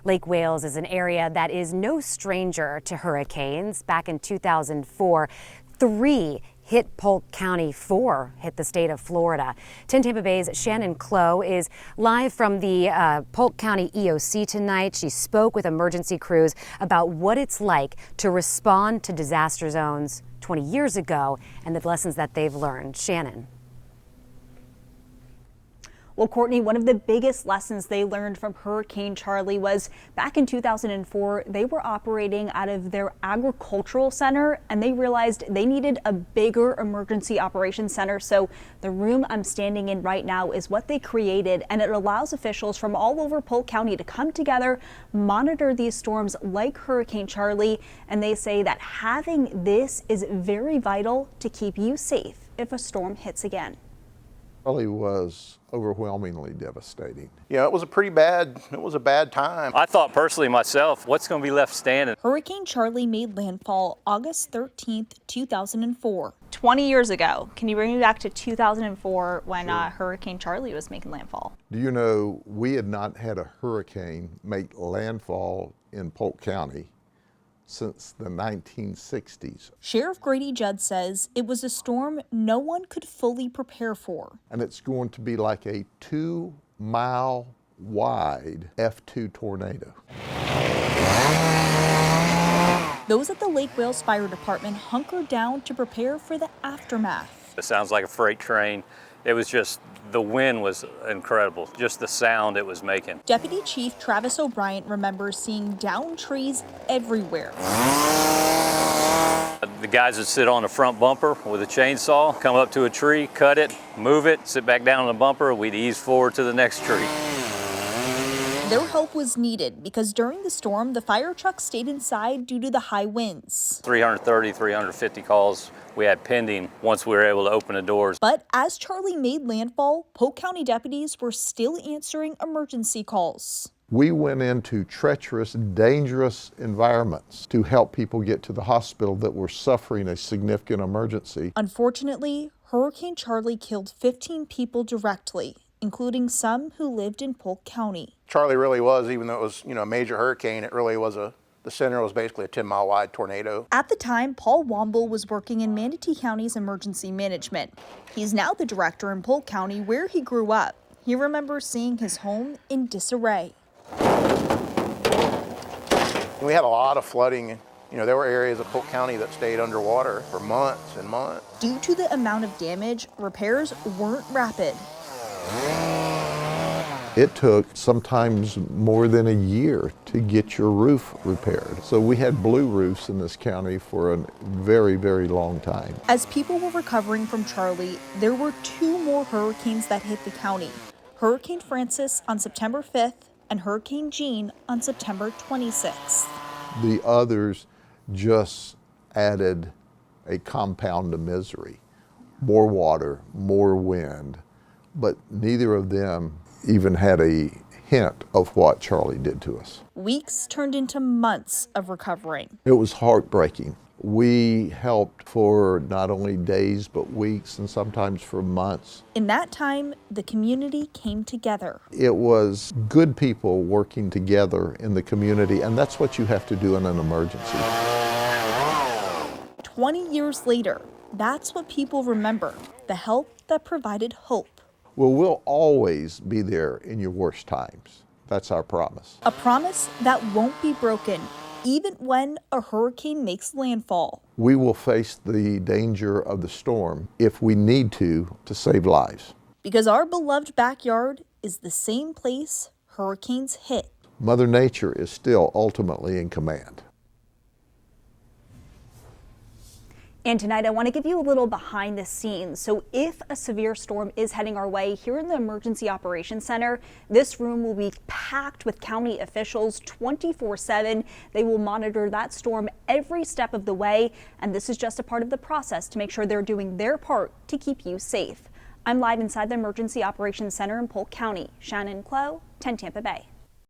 Lake Wales is an area that is no stranger to hurricanes. Back in 2004, 3 hit Polk County, 4 hit the state of Florida. 10 Tampa Bay's Shannon Clow is live from the Polk County EOC tonight. She spoke with emergency crews about what it's like to respond to disaster zones 20 years ago and the lessons that they've learned. Shannon. Well, Courtney, one of the biggest lessons they learned from Hurricane Charley was back in 2004, they were operating out of their agricultural center and they realized they needed a bigger emergency operations center. So the room I'm standing in right now is what they created, and it allows officials from all over Polk County to come together, monitor these storms like Hurricane Charley. And they say that having this is very vital to keep you safe if a storm hits again. Charley was overwhelmingly devastating. Yeah, it was a bad time. I thought personally myself, what's going to be left standing? Hurricane Charley made landfall August 13th, 2004. 20 years ago. Can you bring me back to 2004 when Hurricane Charley was making landfall? Do you know we had not had a hurricane make landfall in Polk County since the 1960s. Sheriff Grady Judd says it was a storm no one could fully prepare for. And it's going to be like a 2-mile wide F2 tornado. Those at the Lake Wales Fire Department hunkered down to prepare for the aftermath. It sounds like a freight train. It was just, the wind was incredible, just the sound it was making. Deputy Chief Travis O'Brien remembers seeing downed trees everywhere. The guys would sit on the front bumper with a chainsaw, come up to a tree, cut it, move it, sit back down on the bumper, we'd ease forward to the next tree. Their help was needed because during the storm, the fire truck stayed inside due to the high winds. 330, 350 calls we had pending once we were able to open the doors. But as Charley made landfall, Polk County deputies were still answering emergency calls. We went into treacherous, dangerous environments to help people get to the hospital that were suffering a significant emergency. Unfortunately, Hurricane Charley killed 15 people directly, including some who lived in Polk County. Charley really was, even though it was, a major hurricane, it really was the center was basically a 10-mile wide tornado. At the time, Paul Womble was working in Manatee County's emergency management. He's now the director in Polk County where he grew up. He remembers seeing his home in disarray. We had a lot of flooding. There were areas of Polk County that stayed underwater for months and months. Due to the amount of damage, repairs weren't rapid. It took sometimes more than a year to get your roof repaired. So we had blue roofs in this county for a very, very long time. As people were recovering from Charley, there were 2 more hurricanes that hit the county. Hurricane Francis on September 5th and Hurricane Jean on September 26th. The others just added a compound of misery. More water, more wind, but neither of them even had a hint of what Charley did to us. Weeks turned into months of recovering. It was heartbreaking. We helped for not only days, but weeks and sometimes for months. In that time, the community came together. It was good people working together in the community, and that's what you have to do in an emergency. 20 years later, that's what people remember, the help that provided hope. Well, we'll always be there in your worst times. That's our promise. A promise that won't be broken, even when a hurricane makes landfall. We will face the danger of the storm if we need to save lives. Because our beloved backyard is the same place hurricanes hit. Mother Nature is still ultimately in command. And tonight I want to give you a little behind the scenes. So if a severe storm is heading our way here in the Emergency Operations Center, this room will be packed with county officials 24/7. They will monitor that storm every step of the way. And this is just a part of the process to make sure they're doing their part to keep you safe. I'm live inside the Emergency Operations Center in Polk County. Shannon Clow, 10 Tampa Bay.